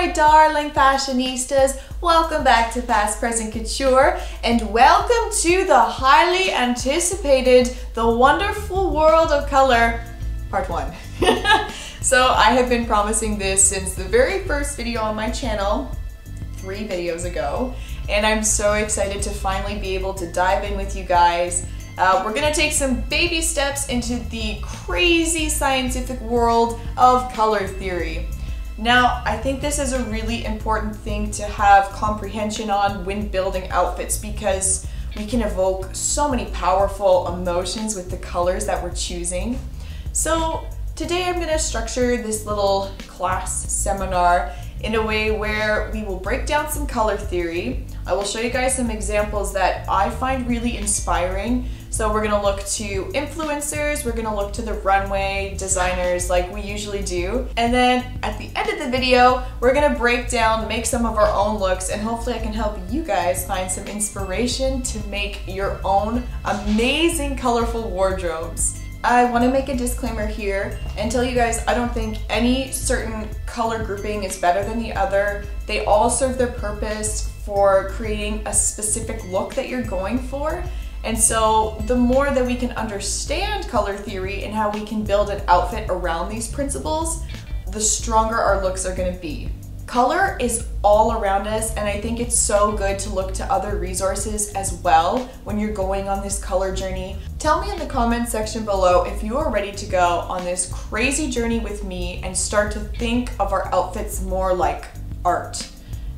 my darling fashionistas, welcome back to Past Present Couture and welcome to the highly anticipated The Wonderful World of Color Part 1. So I have been promising this since the very first video on my channel, 3 videos ago, and I'm so excited to finally be able to dive in with you guys. We're gonna take some baby steps into the crazy scientific world of color theory. Now, I think this is a really important thing to have comprehension on when building outfits because we can evoke so many powerful emotions with the colors that we're choosing. So today I'm gonna structure this little class seminar in a way where we will break down some color theory. I will show you guys some examples that I find really inspiring. So we're gonna look to influencers, we're gonna look to the runway designers like we usually do. And then at the end of the video, we're gonna break down, make some of our own looks, and hopefully I can help you guys find some inspiration to make your own amazing colorful wardrobes. I want to make a disclaimer here and tell you guys I don't think any certain color grouping is better than the other. They all serve their purpose for creating a specific look that you're going for. And so the more that we can understand color theory and how we can build an outfit around these principles, the stronger our looks are going to be. Color is all around us, and I think it's so good to look to other resources as well when you're going on this color journey. Tell me in the comments section below if you are ready to go on this crazy journey with me and start to think of our outfits more like art.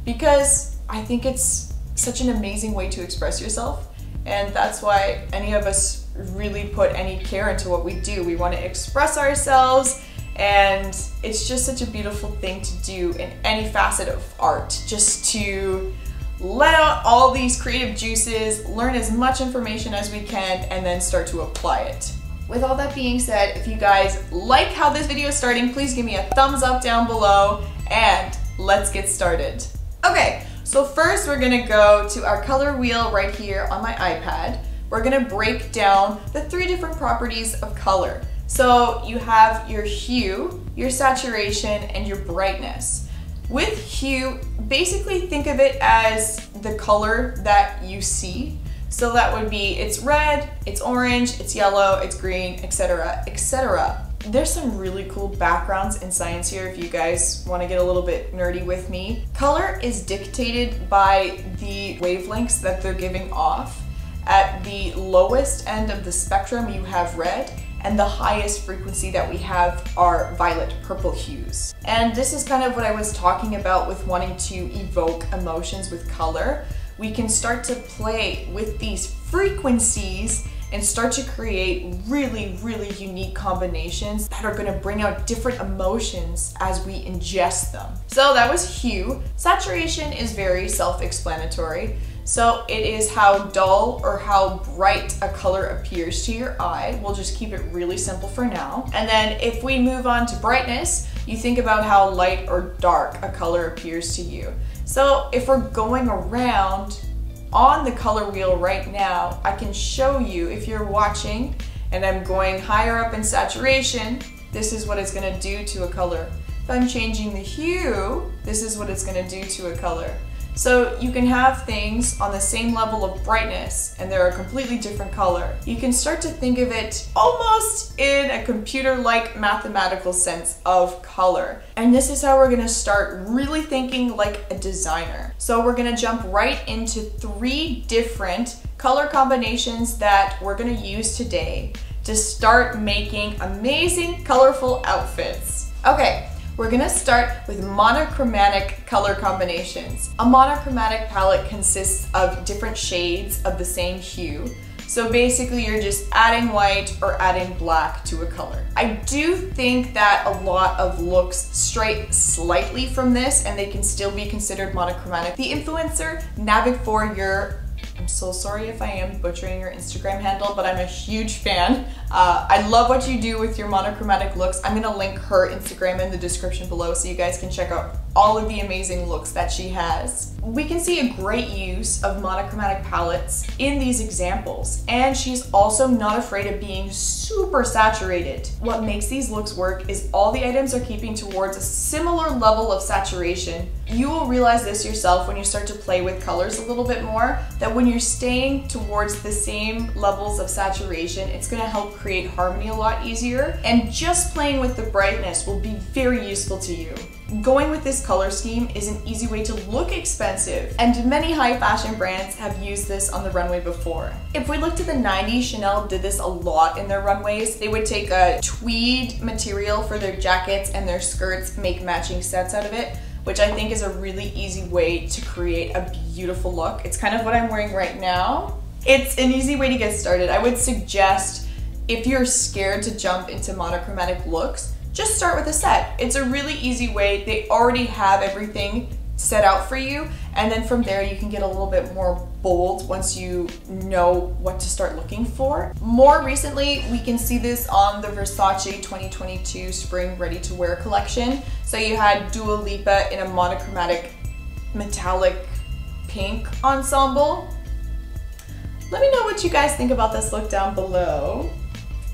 Because I think it's such an amazing way to express yourself, and that's why any of us really put any care into what we do. We want to express ourselves, and it's just such a beautiful thing to do in any facet of art, just to let out all these creative juices, learn as much information as we can, and then start to apply it. With all that being said, if you guys like how this video is starting, please give me a thumbs up down below, and let's get started. Okay, so first we're gonna go to our color wheel right here on my iPad. We're gonna break down the 3 different properties of color. So you have your hue, your saturation, and your brightness. With hue, basically think of it as the color that you see. So that would be it's red, it's orange, it's yellow, it's green, etc., etc. There's some really cool backgrounds in science here if you guys want to get a little bit nerdy with me. Color is dictated by the wavelengths that they're giving off. At the lowest end of the spectrum, you have red, and the highest frequency that we have are violet purple hues. And this is kind of what I was talking about with wanting to evoke emotions with color. We can start to play with these frequencies and start to create really, really unique combinations that are gonna bring out different emotions as we ingest them. So that was hue. Saturation is very self-explanatory. So it is how dull or how bright a color appears to your eye. We'll just keep it really simple for now. And then if we move on to brightness, you think about how light or dark a color appears to you. So if we're going around on the color wheel right now, I can show you, if you're watching and I'm going higher up in saturation, this is what it's gonna do to a color. If I'm changing the hue, this is what it's gonna do to a color. So you can have things on the same level of brightness and they're a completely different color. You can start to think of it almost in a computer-like mathematical sense of color. And this is how we're gonna start really thinking like a designer. So we're gonna jump right into 3 different color combinations that we're gonna use today to start making amazing, colorful outfits. Okay. We're gonna start with monochromatic color combinations. A monochromatic palette consists of different shades of the same hue. So basically you're just adding white or adding black to a color. I do think that a lot of looks stray slightly from this and they can still be considered monochromatic. The influencer Navig4Your, I'm so sorry if I am butchering your Instagram handle, but I'm a huge fan I love what you do with your monochromatic looks. I'm gonna link her Instagram in the description below so you guys can check out all of the amazing looks that she has. We can see a great use of monochromatic palettes in these examples, and she's also not afraid of being super saturated. What makes these looks work is all the items are keeping towards a similar level of saturation. You will realize this yourself when you start to play with colors a little bit more, that when you're staying towards the same levels of saturation, it's gonna help create harmony a lot easier, and just playing with the brightness will be very useful to you. Going with this color scheme is an easy way to look expensive, and many high fashion brands have used this on the runway before. If we look to the 90s, Chanel did this a lot in their runways. They would take a tweed material for their jackets and their skirts, make matching sets out of it, which I think is a really easy way to create a beautiful look. It's kind of what I'm wearing right now. It's an easy way to get started. I would suggest, if you're scared to jump into monochromatic looks, just start with a set. It's a really easy way. They already have everything set out for you, and then from there you can get a little bit more bold once you know what to start looking for. More recently, we can see this on the Versace 2022 Spring Ready to Wear collection. So you had Dua Lipa in a monochromatic metallic pink ensemble. Let me know what you guys think about this look down below.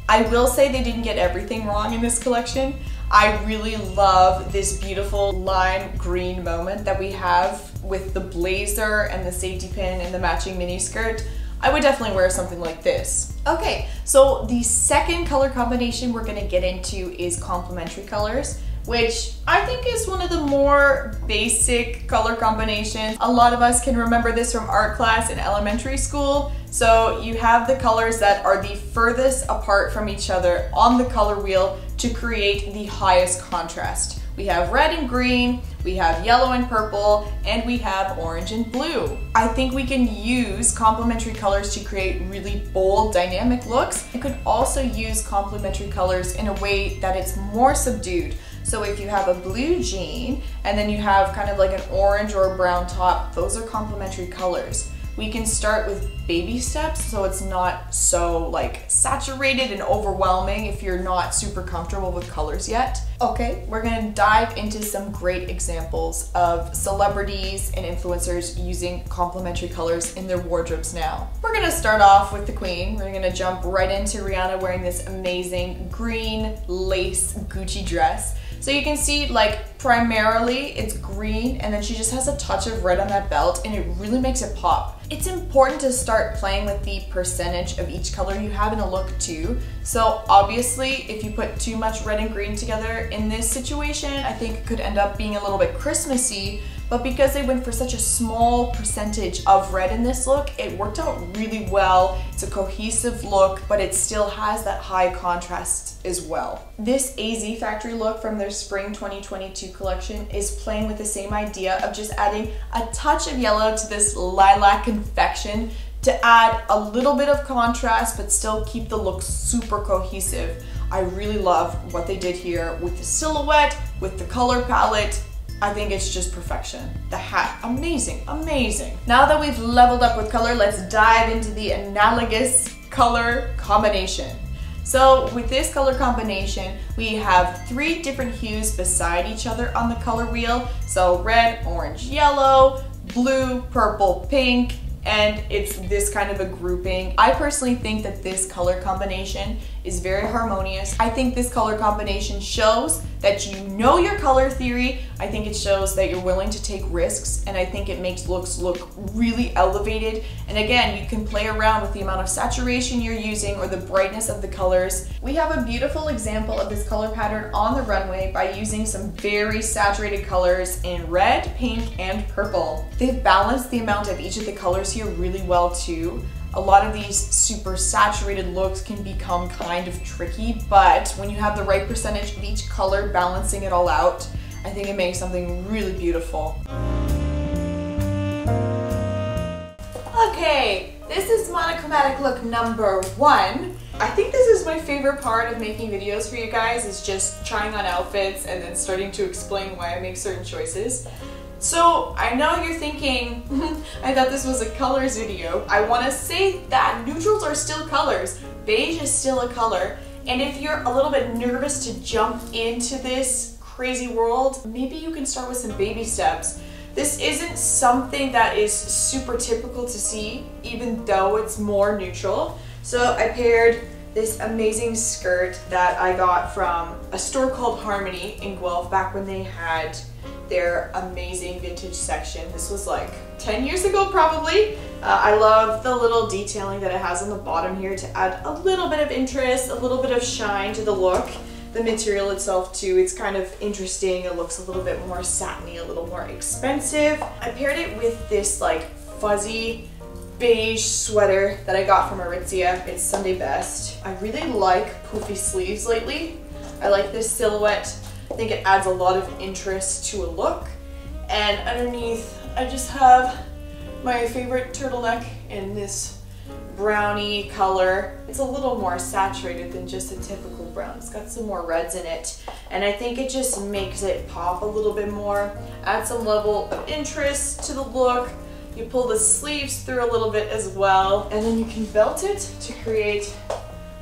I will say they didn't get everything wrong in this collection. I really love this beautiful lime green moment that we have with the blazer and the safety pin and the matching mini skirt. I would definitely wear something like this. Okay, so the second color combination we're gonna get into is complementary colors, which I think is one of the more basic color combinations. A lot of us can remember this from art class in elementary school. So you have the colors that are the furthest apart from each other on the color wheel to create the highest contrast. We have red and green, we have yellow and purple, and we have orange and blue. I think we can use complementary colors to create really bold, dynamic looks. You could also use complementary colors in a way that it's more subdued. So if you have a blue jean and then you have kind of like an orange or a brown top, those are complementary colors. We can start with baby steps so it's not so like saturated and overwhelming if you're not super comfortable with colors yet. Okay, we're gonna dive into some great examples of celebrities and influencers using complementary colors in their wardrobes now. We're gonna start off with the queen. We're gonna jump right into Rihanna wearing this amazing green lace Gucci dress. So you can see, like, primarily it's green and then she just has a touch of red on that belt and it really makes it pop. It's important to start playing with the percentage of each color you have in a look too. So obviously if you put too much red and green together in this situation, I think it could end up being a little bit Christmassy, but because they went for such a small percentage of red in this look, it worked out really well. It's a cohesive look, but it still has that high contrast as well. This AZ Factory look from their Spring 2022 collection is playing with the same idea of just adding a touch of yellow to this lilac confection to add a little bit of contrast, but still keep the look super cohesive. I really love what they did here with the silhouette, with the color palette. I think it's just perfection. The hat, amazing, amazing. Now that we've leveled up with color, let's dive into the analogous color combination. So with this color combination, we have 3 different hues beside each other on the color wheel. So red, orange, yellow, blue, purple, pink, and it's this kind of a grouping. I personally think that this color combination is very harmonious. I think this color combination shows that you know your color theory. I think it shows that you're willing to take risks, and I think it makes looks look really elevated. And again, you can play around with the amount of saturation you're using or the brightness of the colors. We have a beautiful example of this color pattern on the runway by using some very saturated colors in red, pink, and purple. They've balanced the amount of each of the colors here really well too. A lot of these super saturated looks can become kind of tricky, but when you have the right percentage of each color balancing it all out, I think it makes something really beautiful. Okay, this is monochromatic look number 1. I think this is my favorite part of making videos for you guys, is just trying on outfits and then starting to explain why I make certain choices. So I know you're thinking, I thought this was a colors video. I want to say that neutrals are still colors. Beige is still a color. And if you're a little bit nervous to jump into this crazy world, maybe you can start with some baby steps. This isn't something that is super typical to see, even though it's more neutral. So I paired this amazing skirt that I got from a store called Harmony in Guelph back when they had their amazing vintage section. This was like 10 years ago probably. I love the little detailing that it has on the bottom here to add a little bit of interest, a little bit of shine to the look. The material itself too, it's kind of interesting. It looks a little bit more satiny, a little more expensive. I paired it with this like fuzzy beige sweater that I got from Aritzia. It's Sunday Best. I really like poofy sleeves lately. I like this silhouette. I think it adds a lot of interest to a look. And underneath, I just have my favorite turtleneck in this brownie color. It's a little more saturated than just a typical brown. It's got some more reds in it. And I think it just makes it pop a little bit more, add some level of interest to the look. You pull the sleeves through a little bit as well, and then you can belt it to create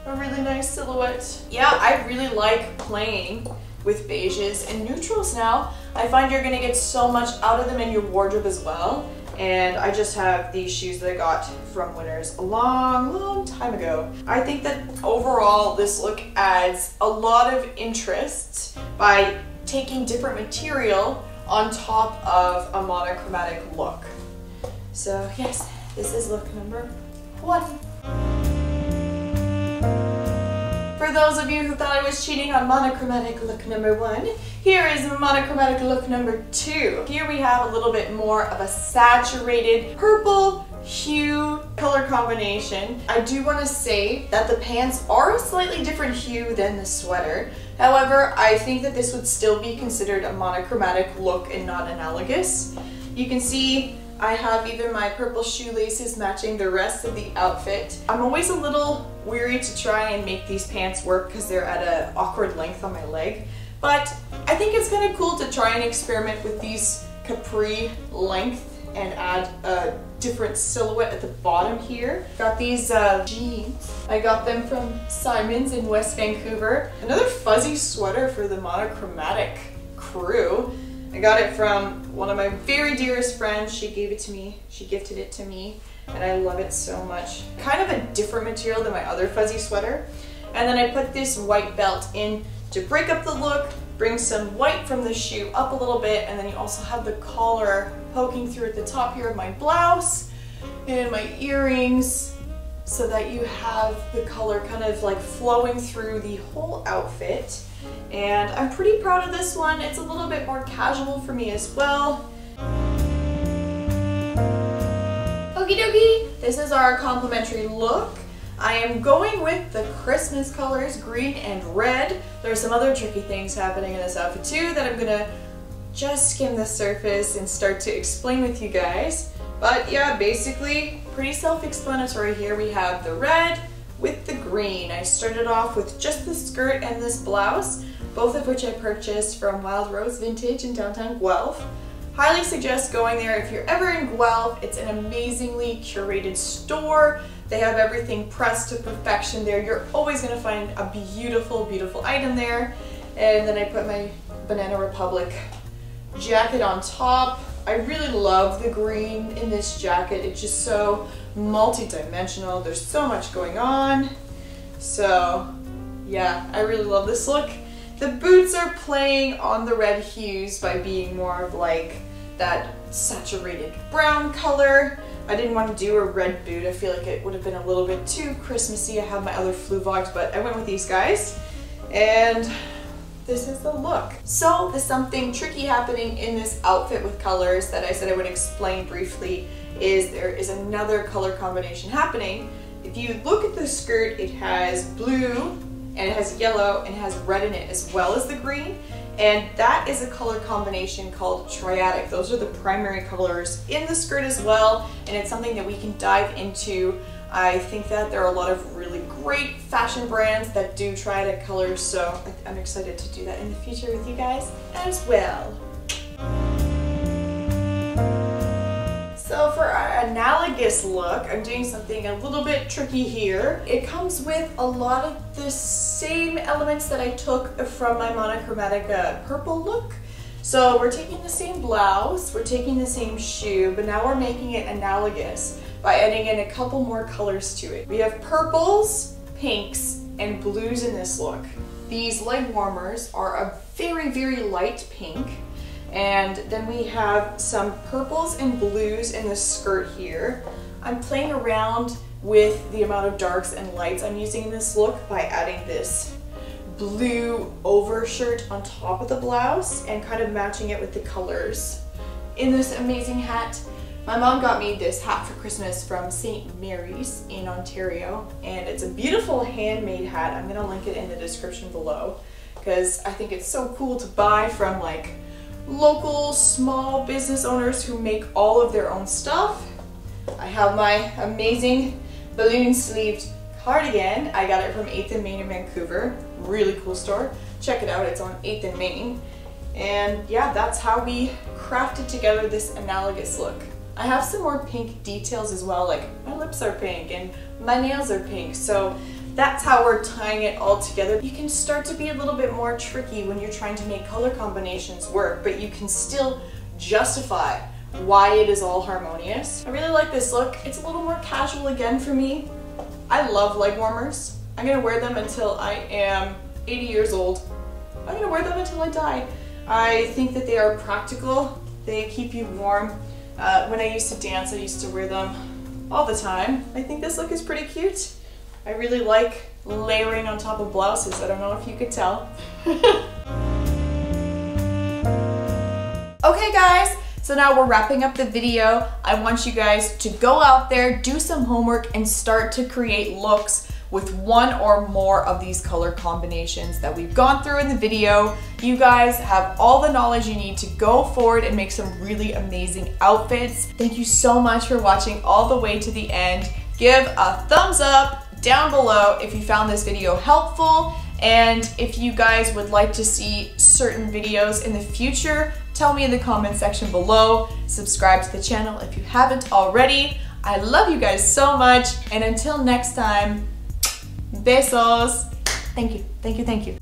a really nice silhouette. Yeah, I really like playing with beiges and neutrals now. I find you're gonna get so much out of them in your wardrobe as well. And I just have these shoes that I got from Winners a long time ago. I think that overall this look adds a lot of interest by taking different material on top of a monochromatic look. So yes, this is look number 1. For those of you who thought I was cheating on monochromatic look number 1, here is monochromatic look number 2. Here we have a little bit more of a saturated purple hue color combination. I do want to say that the pants are a slightly different hue than the sweater. However, I think that this would still be considered a monochromatic look and not analogous. You can see I have even my purple shoelaces matching the rest of the outfit. I'm always a little weary to try and make these pants work because they're at an awkward length on my leg. But I think it's kind of cool to try and experiment with these capri length and add a different silhouette at the bottom here. Got these jeans. I got them from Simon's in West Vancouver. Another fuzzy sweater for the monochromatic crew. I got it from one of my very dearest friends. She gave it to me. She gifted it to me, and I love it so much. Kind of a different material than my other fuzzy sweater. And then I put this white belt in to break up the look, bring some white from the shoe up a little bit, and then you also have the collar poking through at the top here of my blouse and my earrings, so that you have the color kind of like flowing through the whole outfit. And I'm pretty proud of this one. It's a little bit more casual for me as well. Okie dokie, this is our complimentary look. I am going with the Christmas colors, green and red. There's some other tricky things happening in this outfit too that I'm gonna just skim the surface and start to explain with you guys. But yeah, basically pretty self-explanatory here. We have the red with the green. I started off with just the skirt and this blouse, both of which I purchased from Wild Rose Vintage in downtown Guelph. Highly suggest going there if you're ever in Guelph. It's an amazingly curated store. They have everything pressed to perfection there. You're always gonna find a beautiful, beautiful item there. And then I put my Banana Republic jacket on top. I really love the green in this jacket. It's just so multi-dimensional. There's so much going on. So yeah, I really love this look. The boots are playing on the red hues by being more of like that saturated brown color. I didn't want to do a red boot. I feel like it would have been a little bit too Christmassy. I have my other Fluvogs, but I went with these guys. And this is the look. So there's something tricky happening in this outfit with colors that I said I would explain briefly. Is there is another color combination happening. If you look at the skirt, it has blue and it has yellow and it has red in it as well as the green, and that is a color combination called triadic. Those are the primary colors in the skirt as well, and it's something that we can dive into. I think that there are a lot of really great fashion brands that do triadic colors, so I'm excited to do that in the future with you guys as well. analogous look, I'm doing something a little bit tricky here. It comes with a lot of the same elements that I took from my monochromatic purple look. So we're taking the same blouse, we're taking the same shoe, but now we're making it analogous by adding in a couple more colors to it. We have purples, pinks, and blues in this look. These leg warmers are a very, very light pink. And then we have some purples and blues in the skirt here. I'm playing around with the amount of darks and lights I'm using in this look by adding this blue overshirt on top of the blouse and kind of matching it with the colors. In this amazing hat, my mom got me this hat for Christmas from St. Mary's in Ontario, and it's a beautiful handmade hat. I'm gonna link it in the description below because I think it's so cool to buy from like local small business owners who make all of their own stuff. I have my amazing balloon sleeved cardigan. I got it from 8th and Main in Vancouver. Really cool store. Check it out, it's on 8th and Main. And yeah, that's how we crafted together this analogous look. I have some more pink details as well, like my lips are pink and my nails are pink. So that's how we're tying it all together. You can start to be a little bit more tricky when you're trying to make color combinations work, but you can still justify why it is all harmonious. I really like this look. It's a little more casual again for me. I love leg warmers. I'm gonna wear them until I am 80 years old. I'm gonna wear them until I die. I think that they are practical. They keep you warm. When I used to dance, I used to wear them all the time. I think this look is pretty cute. I really like layering on top of blouses. I don't know if you could tell. Okay guys, so now we're wrapping up the video. I want you guys to go out there, do some homework, and start to create looks with one or more of these color combinations that we've gone through in the video. You guys have all the knowledge you need to go forward and make some really amazing outfits. Thank you so much for watching all the way to the end. Give a thumbs up down below if you found this video helpful, and if you guys would like to see certain videos in the future, tell me in the comment section below. Subscribe to the channel if you haven't already. I love you guys so much, and until next time, besos. Thank you, thank you, thank you.